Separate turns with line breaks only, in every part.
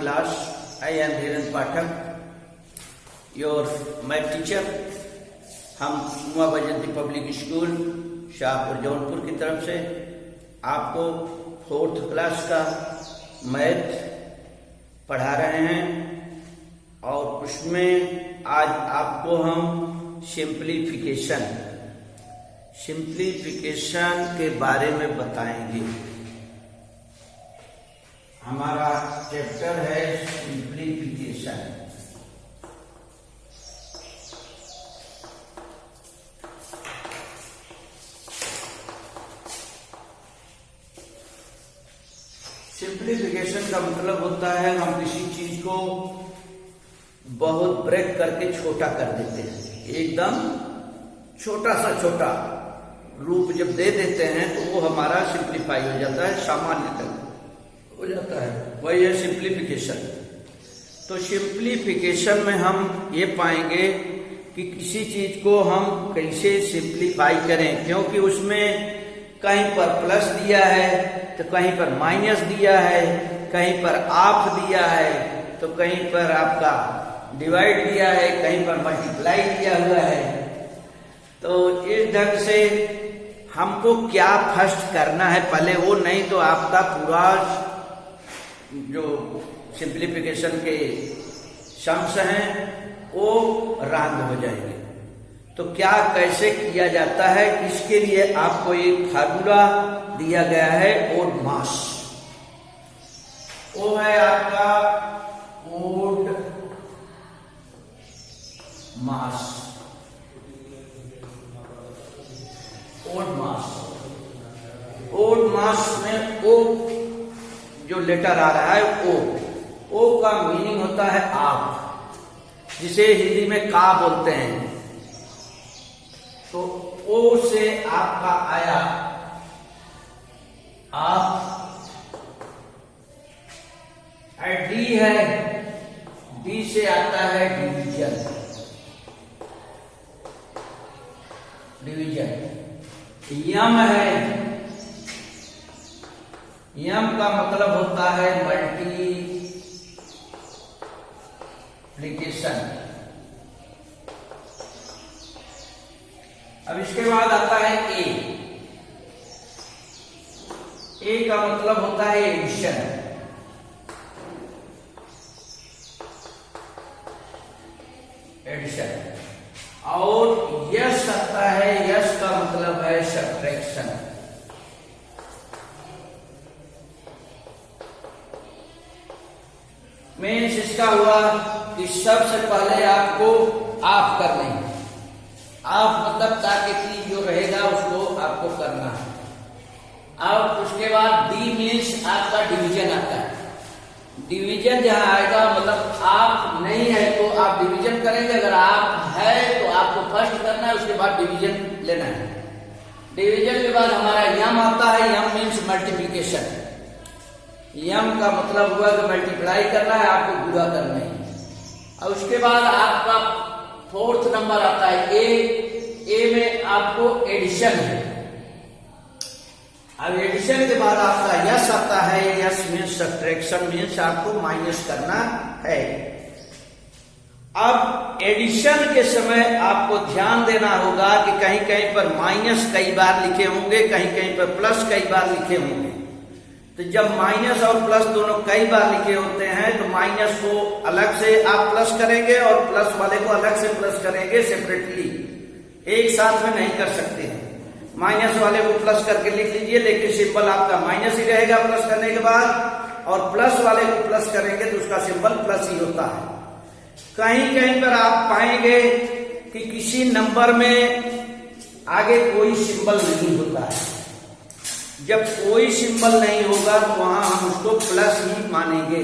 class. I am Dhiren Pathak, your math teacher. हम Uma बजंती public school Shahpur Jaunpur की तरफ से आपको 4th क्लास का मैथ पढ़ा रहे हैं और उसमें आज आपको हम सिंप्लीफिकेशन के बारे में बताएंगे। हमारा चैप्टर है सिंप्लीफिकेशन। सिंप्लीफिकेशन का मतलब होता है हम किसी चीज को बहुत ब्रेक करके छोटा कर देते हैं, एकदम छोटा सा छोटा रूप जब दे देते हैं तो वो हमारा सिंप्लीफाई हो जाता है, सामान्य तक हो जाता है, वही है सिंप्लीफिकेशन। तो सिंप्लीफिकेशन में हम ये पाएंगे कि किसी चीज को हम कैसे सिंप्लीफाई करें, क्योंकि उसमें कहीं पर प्लस दिया है तो कहीं पर माइनस दिया है, कहीं पर ऑफ दिया है तो कहीं पर आपका डिवाइड दिया है, कहीं पर मल्टीप्लाई दिया हुआ है। तो इस ढंग से हमको क्या फर्स्ट करना है पहले, वो नहीं तो आपका पूरा जो सिंप्लीफिकेशन के सम्स हैं वो रद्द हो जाएंगे। तो क्या कैसे किया जाता है, इसके लिए आपको एक फार्मूला दिया गया है ओड मास। वो है आपका ओड मास। ओड मास में ओ जो लेटर आ रहा है ओ का मीनिंग होता है आप, जिसे हिंदी में का बोलते हैं। तो ओ से आपका आया आप, डी है, डी से आता है डिवीजन। यम है, यम का मतलब होता है मल्टीप्लिकेशन। अब इसके बाद आता है ए का मतलब होता है एडिशन। और यस आता है, यस का मतलब है सब्ट्रैक्शन। मीन्स इसका हुआ कि सबसे पहले आपको ऑफ करना है। ऑफ मतलब ताकि चीज जो रहेगा उसको आपको करना है। अब उसके बाद डी मीन्स आपका डिवीजन आता है। डिवीजन जहां आएगा मतलब आप नहीं है तो आप डिवीजन करेंगे, अगर आप है तो आपको फर्स्ट करना है, उसके बाद डिवीजन लेना है। डिवीजन के बाद हमारा यम आता है, यम मीन्स मल्टीप्लिकेशन। यम का मतलब हुआ कि मल्टीप्लाई करना है, आपको गुणा करना है। और उसके बाद आपका 4th नंबर आता है ए में आपको एडिशन है। अब एडिशन के बाद आपका यस आता है, यस मीन्स सब्ट्रैक्शन, मीन्स आपको माइनस करना है। अब एडिशन के समय आपको ध्यान देना होगा कि कहीं कहीं पर माइनस कई बार लिखे होंगे, कहीं कहीं पर प्लस कई बार लिखे होंगे। तो जब माइनस और प्लस दोनों कई बार लिखे होते हैं तो माइनस को अलग से आप प्लस करेंगे और प्लस वाले को अलग से प्लस करेंगे, सेपरेटली, एक साथ में नहीं कर सकते हैं। माइनस वाले को प्लस करके लिख लीजिए, लेकिन सिंबल आपका माइनस ही रहेगा प्लस करने के बाद, और प्लस वाले को प्लस करेंगे तो उसका सिंबल प्लस ही होता है। कहीं कहीं पर आप पाएंगे कि किसी नंबर में आगे कोई सिंबल नहीं होता है। जब कोई सिंबल नहीं होगा तो वहां हम उसको प्लस ही मानेंगे,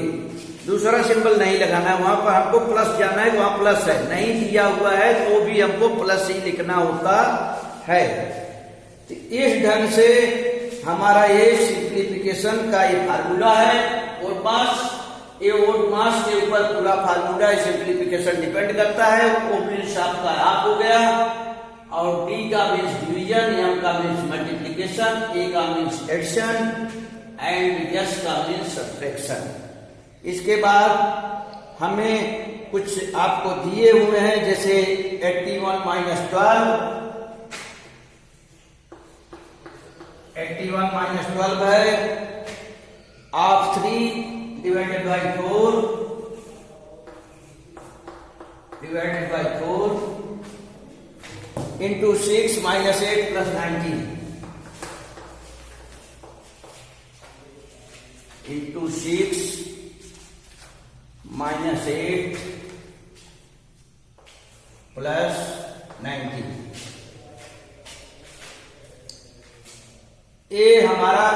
दूसरा सिंबल नहीं लगाना है, वहां पर हमको प्लस जाना है, वहां प्लस है, नहीं दिया हुआ है तो भी हमको प्लस ही लिखना होता है। तो इस ढंग से हमारा ये सिंप्लीफिकेशन का ये फार्मूला है। और मास, ये ओड मास के ऊपर पूरा फार्मूला सिंप्लीफिकेशन डिपेंड करता है। ओ मीन्स आपका आप हो गया, और डी का मीन्स डिवीजन, एम का मीन्स मल्टीप्लिकेशन, ए का मीन्स एडिशन एंड एस का मीन्स सब्ट्रैक्शन। इसके बाद हमें कुछ आपको दिए हुए हैं, जैसे 81 माइनस 12 है of 3 divided by 4 into 6 minus 8 plus 19 into 6 minus 8 plus 19। ये हमारा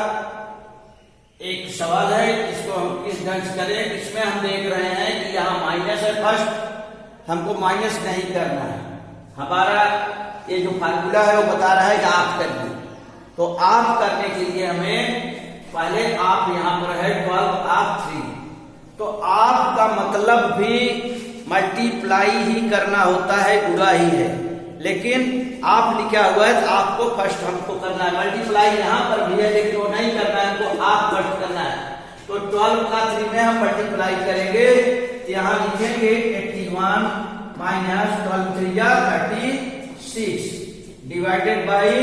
एक सवाल है, इसको हम किस ढंग से करें। इसमें हम देख रहे हैं कि यहाँ माइनस है, फर्स्ट हमको माइनस नहीं करना है। हमारा ये जो फार्मूला है वो बता रहा है कि आप करिए, तो आप करने के लिए हमें पहले आप यहां पर है 12 आप 3, तो आप का मतलब भी मल्टीप्लाई ही करना होता है, गुणा ही है, लेकिन आप लिखा हुआ है तो आपको फर्स्ट हमको करना है। मल्टीप्लाई यहां पर भी है लेकिन वो नहीं करना है, हमको आप फर्स्ट करना है। तो 12 का 3 में हम मल्टीप्लाई करेंगे, तो यहां लिखेंगे 81 minus 12 3 36 divided by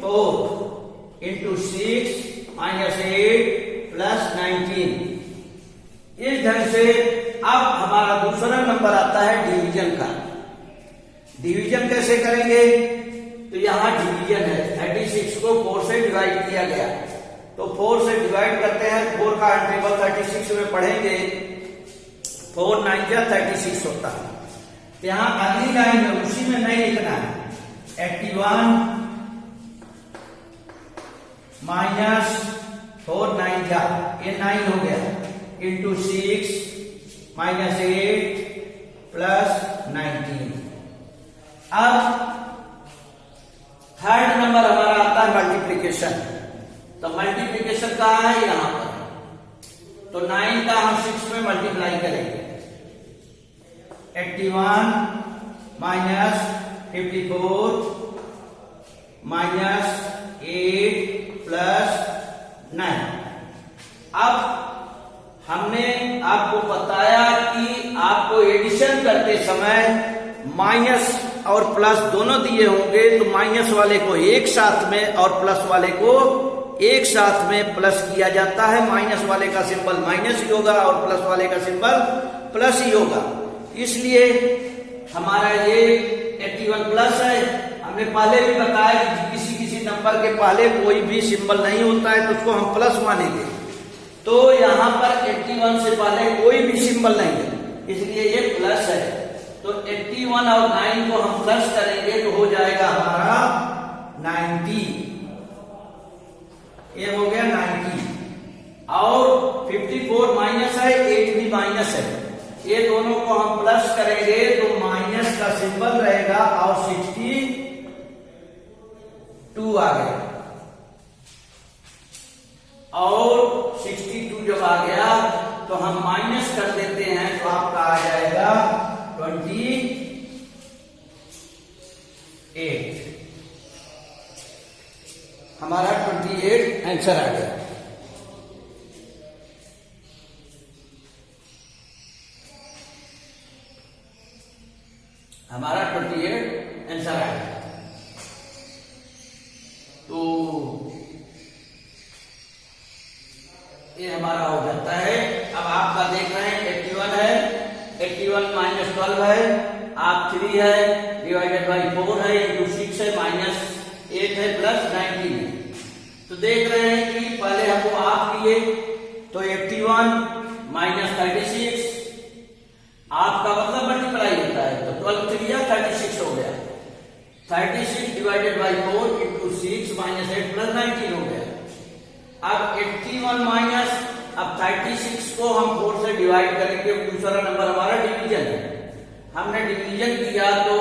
4 into 6 minus 8 plus 19। इस ढंग से अब हमारा दूसरा नंबर आता है डिवीजन का। डिवीजन कैसे करेंगे, तो यहां डिवीजन है, 36 को 4 से डिवाइड किया गया, तो 4 से डिवाइड करते हैं, 4 का टेबल 36 में पढ़ेंगे, 4 9 जा 36 होता है। तो यहां अगली लाइन में उसी में नहीं लिखना है, 81 माइनस 4 9 जा, ये 9 हो गया, इंटू 6 माइनस 8 प्लस 19। अब थर्ड नंबर हमारा आता है मल्टीप्लीकेशन। तो मल्टीप्लीकेशन कहाँ है, यहां पर, तो 9 का हम 6 में मल्टीप्लाई करेंगे, 81 माइनस 54 माइनस 8 प्लस 9। अब हमने आपको बताया कि आपको एडिशन करते समय माइनस और प्लस दोनों दिए होंगे, तो माइनस वाले को एक साथ में और प्लस वाले को एक साथ में प्लस किया जाता है। माइनस वाले का सिंबल माइनस ही होगा और प्लस वाले का सिंबल प्लस ही होगा। इसलिए हमारा ये 81 प्लस है। हमने पहले भी बताया कि किसी किसी नंबर के पहले कोई भी सिंबल नहीं होता है तो उसको हम प्लस मानेंगे। तो यहां पर 81 से पहले कोई भी सिंबल नहीं है, इसलिए ये प्लस है। तो 81 और 9 को हम प्लस करेंगे तो हो जाएगा हमारा 90, ये हो गया 90। और 54 माइनस है, 8 भी माइनस है, ये दोनों को हम प्लस करेंगे तो माइनस का सिंबल रहेगा और 62 आ गया। और 62 जब आ गया तो हम माइनस कर देते हैं तो आपका आ जाएगा 28। हमारा 28 आंसर आ गया। हमारा 28 आंसर आ गया। तो ये हमारा हो जाता है। अब आपका देख रहे हैं 81 है, 81 माइनस 12 है, आप 3 है, डिवाइडेड बाई 4 है, इंटू 6 है, माइनस 8 है, प्लस 19 है। तो देख रहे हैं कि पहले हमको आप किए तो 81 माइनस 36, आपका मतलब मल्टीप्लाई होता है, तो 12 3 या 36 हो गया। 36 divided by 4 into 6 minus 8 plus 19 हो गया। अब 81 माइनस, अब 36 को हम 4 से डिवाइड करेंगे, दूसरा नंबर हमारा डिवीजन है। हमने डिवीजन किया तो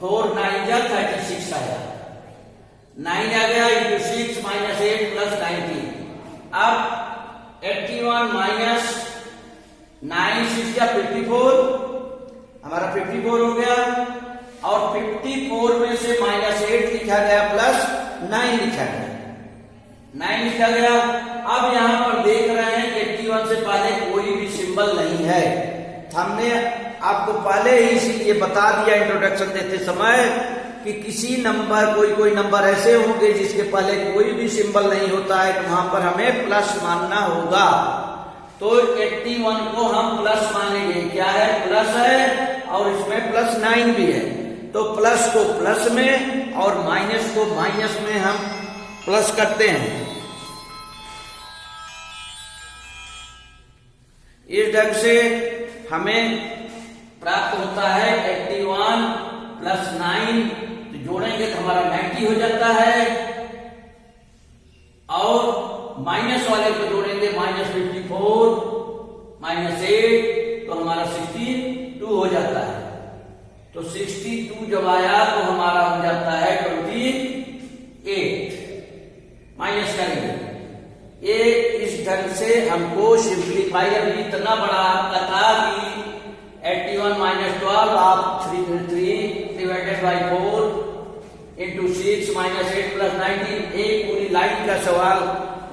4 9 जा 36 आया, 9 आ गया इंटू 6 माइनस 8 प्लस 19। अब 81 माइनस 9 6 जा 54, हमारा 54 हो गया। और 54 में से माइनस 8 लिखा गया प्लस 9 लिखा गया, 9 लिखा गया। अब यहां पर देख रहे हैं कि 81 से पहले कोई सिंबल नहीं है। हमने आपको पहले ही इसीलिए बता दिया इंट्रोडक्शन देते समय कि किसी नंबर कोई नंबर ऐसे होंगे जिसके पहले कोई भी सिंबल नहीं होता है, तो वहां पर हमें प्लस मानना होगा। तो 81 को हम प्लस मानेंगे, क्या है, प्लस है, और इसमें +9 भी है। तो प्लस को प्लस में और माइनस को माइनस में हम प्लस करते हैं। इस ढंग से हमें प्राप्त होता है 81 + 9, तो जोड़ेंगे तो हमारा 90 हो जाता है, और माइनस वाले को जोड़ेंगे -54 -8 तो हमारा 62 हो जाता है। तो 62 जब आया तो हमारा हो जाता है 28। माइनस करेंगे ये इस ढंग से हमको सिंप्लीफायर इतना बड़ा आपका था कि 81 - 12 आप 3 डिवाइडेड बाई 4 × 6 -8 + 19, एक पूरी लाइन का सवाल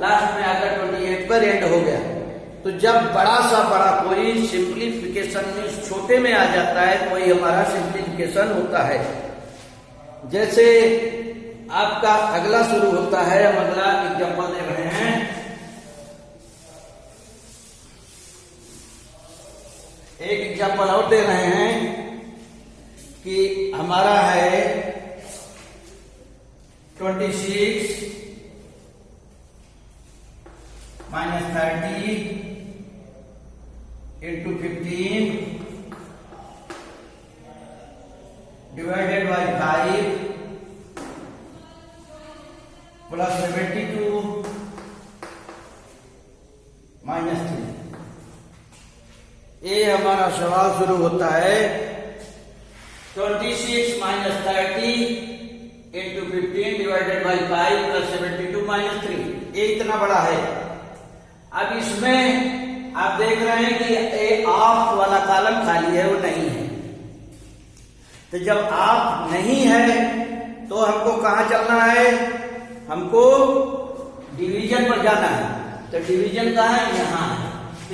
लास्ट में आकर 28 पर एंड हो गया। तो जब बड़ा सा बड़ा कोई सिंप्लीफिकेशन में छोटे में आ जाता है तो वही हमारा सिंप्लीफिकेशन होता है। जैसे आपका अगला शुरू होता है, हम अगला एग्जाम्पल दे रहे हैं। एक एग्जाम्पल और दे रहे हैं कि हमारा है 26 - 30 × 15 डिवाइडेड बाई 5 + 72 -3। ये हमारा सवाल शुरू होता है 26 - 30 × 15 डिवाइडेड बाई 5 + 72 -3। ये इतना बड़ा है। अब इसमें आप देख रहे हैं कि ये ऑफ वाला कॉलम खाली है, वो नहीं है। तो जब ऑफ नहीं है तो हमको कहां चलना है, हमको डिवीजन पर जाना है। तो डिवीजन कहां है, यहां है।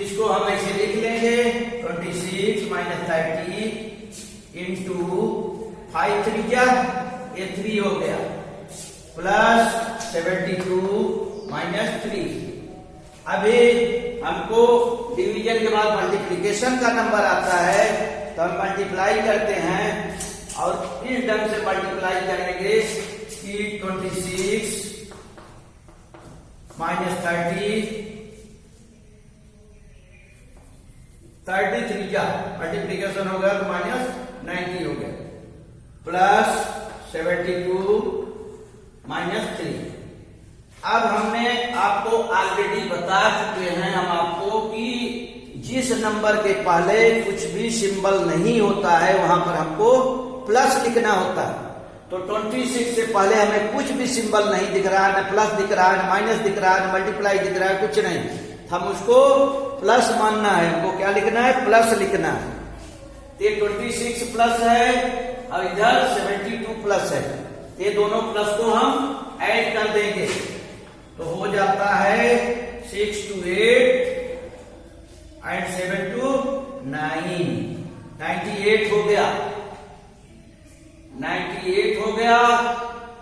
इसको हम ऐसे लिख लेंगे 26 - 30 × 5 3 क्या, ये 3 हो गया, + 72 -3। अभी हमको डिवीजन के बाद मल्टीप्लिकेशन का नंबर आता है, तो हम मल्टीप्लाई करते हैं और इस ढंग से मल्टीप्लाई करेंगे कि 26 - 30 33 क्या मल्टीप्लिकेशन हो गया तो -90 हो गया, + 72 -3। अब हमने आपको ऑलरेडी बता चुके हैं हम आपको कि जिस नंबर के पहले कुछ भी सिंबल नहीं होता है वहां पर हमको प्लस लिखना होता है। तो 26 से पहले हमें कुछ भी सिंबल नहीं दिख रहा है, न प्लस दिख रहा है, न माइनस दिख रहा है, न मल्टीप्लाई दिख रहा है, कुछ नहीं। हम उसको प्लस मानना है, हमको क्या लिखना है, प्लस लिखना है। ये 26 प्लस है और इधर 72 प्लस है। ये दोनों प्लस को हम ऐड कर देंगे तो हो जाता है 6 to 8 and 7 to 9, 98 हो गया, 98 हो गया।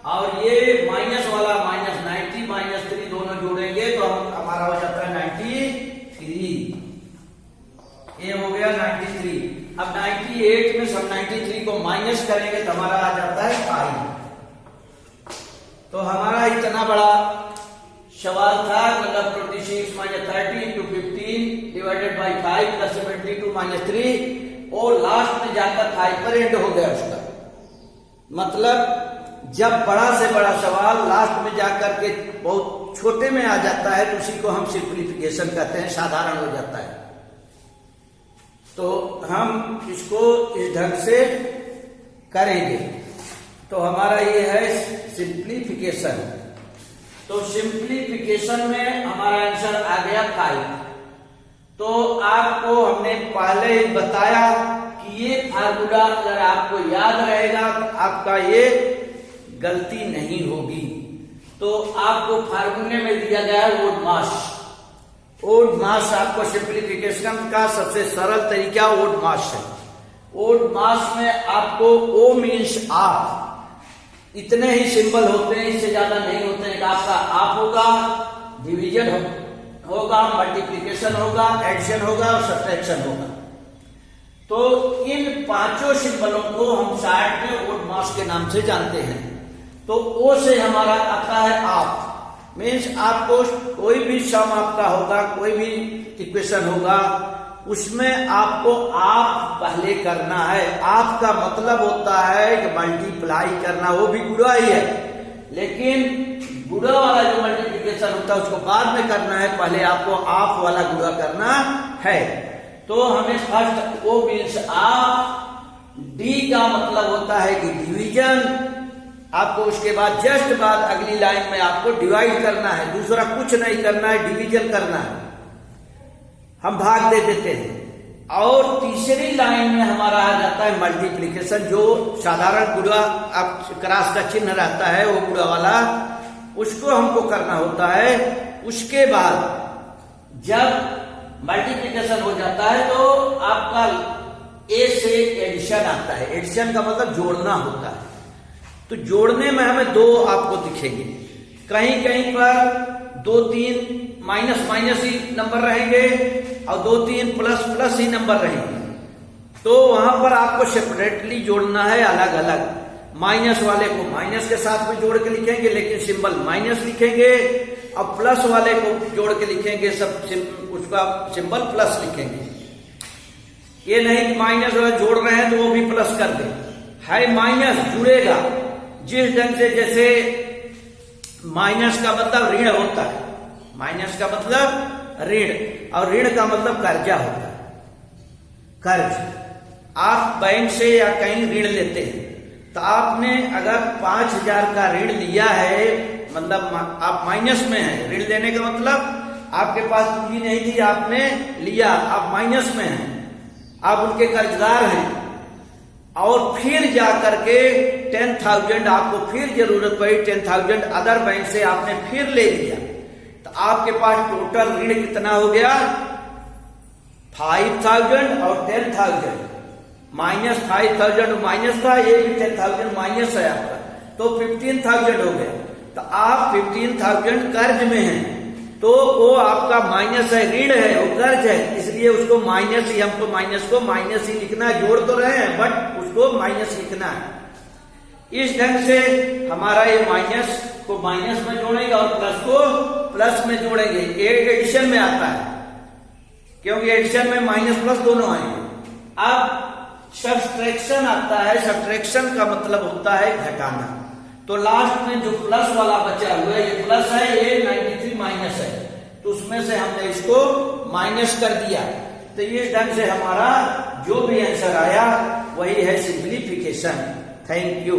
और ये माइनस वाला -90 -3 दोनों जोड़ेंगे तो हमारा हो जाता है 93। ये हो गया 93। अब 98 में सब 93 को माइनस करेंगे तो हमारा आ जाता है 5। तो हमारा इतना बड़ा सवाल था, मतलब 26 - 30 × 15 डिवाइडेड बाई 5 + 72 -3, और लास्ट में जाकर 5 पर एंड हो गया उसका। मतलब जब बड़ा से बड़ा सवाल लास्ट में जाकर के बहुत छोटे में आ जाता है तो उसी को हम सिंप्लीफिकेशन कहते हैं, साधारण हो जाता है। तो हम इसको इस ढंग से करेंगे तो हमारा ये है सिंप्लीफिकेशन। तो सिंप्लीफिकेशन में हमारा आंसर आ गया 5। तो आपको हमने पहले ही बताया कि ये फार्मूला अगर आपको याद रहेगा तो आपका ये गलती नहीं होगी। तो आपको फार्मूले में दिया गया है वोल्ट मास, ओड मास आपको सिंप्लीफिकेशन का सबसे सरल तरीका ओड मास है। ओड मास में आपको ओ मीन्स आप, इतने ही सिंबल होते हैं, इससे ज्यादा नहीं होते हैं। आपका आप होगा, डिवीजन होगा, मल्टीप्लिकेशन होगा, एडिशन होगा और सब्ट्रैक्शन होगा। तो इन पांचों सिंबलों को हम शार्ट में ओड मास के नाम से जानते हैं। तो ओ से हमारा आता है आप, मीन्स आपको कोई भी सम आपका होगा, कोई भी इक्वेशन होगा, उसमें आपको आप पहले करना है। आप का मतलब होता है कि मल्टीप्लाई करना, वो भी गुणा ही है, लेकिन गुणा वाला जो मल्टीप्लिकेशन होता है उसको बाद में करना है, पहले आपको आप वाला गुणा करना है। तो हमें फर्स्ट ओ मीन्स आप, डी का मतलब होता है कि डिवीजन, आपको उसके बाद जस्ट बाद अगली लाइन में आपको डिवाइड करना है, दूसरा कुछ नहीं करना है, डिवीजन करना है, हम भाग दे देते हैं। और तीसरी लाइन में हमारा आ जाता है मल्टीप्लिकेशन, जो साधारण गुणा आप क्रॉस का चिन्ह रहता है, वो गुणा वाला, उसको हमको करना होता है। उसके बाद जब मल्टीप्लिकेशन हो जाता है तो आपका ए से एडिशन आता है। एडिशन का मतलब जोड़ना होता है। तो जोड़ने में हमें दो आपको दिखेंगे, कहीं कहीं पर 2 3 माइनस माइनस ही नंबर रहेंगे और 2 3 प्लस प्लस ही नंबर रहेंगे। तो वहां पर आपको सेपरेटली जोड़ना है, अलग अलग। माइनस वाले को माइनस के साथ में जोड़ के लिखेंगे, लेकिन सिंबल माइनस लिखेंगे, और प्लस वाले को जोड़ के लिखेंगे, सब उसका सिंबल प्लस लिखेंगे। ये नहीं कि माइनस वाला जोड़ रहे हैं तो वो भी प्लस कर दे, है माइनस जुड़ेगा जिस ढंग से, जैसे माइनस का मतलब ऋण होता है, माइनस का मतलब ऋण, और ऋण का मतलब कर्जा होता है, कर्ज। आप बैंक से या कहीं ऋण लेते हैं, तो आपने अगर 5000 का ऋण लिया है, मतलब आप माइनस में हैं, ऋण लेने का मतलब आपके पास पूंजी नहीं थी, आपने लिया, आप माइनस में हैं, आप उनके कर्जदार हैं, और फिर जाकर के 10,000 आपको फिर जरूरत पड़ी, 10,000 अदर बैंक से आपने फिर ले लिया, तो आपके पास टोटल ऋण कितना हो गया? 5,000 और 10,000, माइनस 5,000 माइनस था, ये भी 10,000 माइनस है आपका, तो 15,000 हो गया। तो आप 15,000 कर्ज में हैं, तो वो आपका माइनस है, ऋण है, वो कर्ज है, इसलिए उसको माइनस ही, हमको माइनस को माइनस ही लिखना है। जोड़ तो रहे हैं बट उसको माइनस लिखना है। इस ढंग से हमारा ये माइनस को माइनस में जोड़ेंगे और प्लस को प्लस में जोड़ेंगे। ये एडिशन में आता है, क्योंकि एडिशन में माइनस प्लस दोनों आएंगे। अब सब्ट्रैक्शन आता है। सब्ट्रैक्शन का मतलब होता है घटाना। तो लास्ट में जो प्लस वाला बचा हुआ है, ये प्लस है, ये 93 माइनस है, तो उसमें से हमने इसको माइनस कर दिया। तो इस ढंग से हमारा जो भी आंसर आया वही है सिंप्लीफिकेशन। Thank you.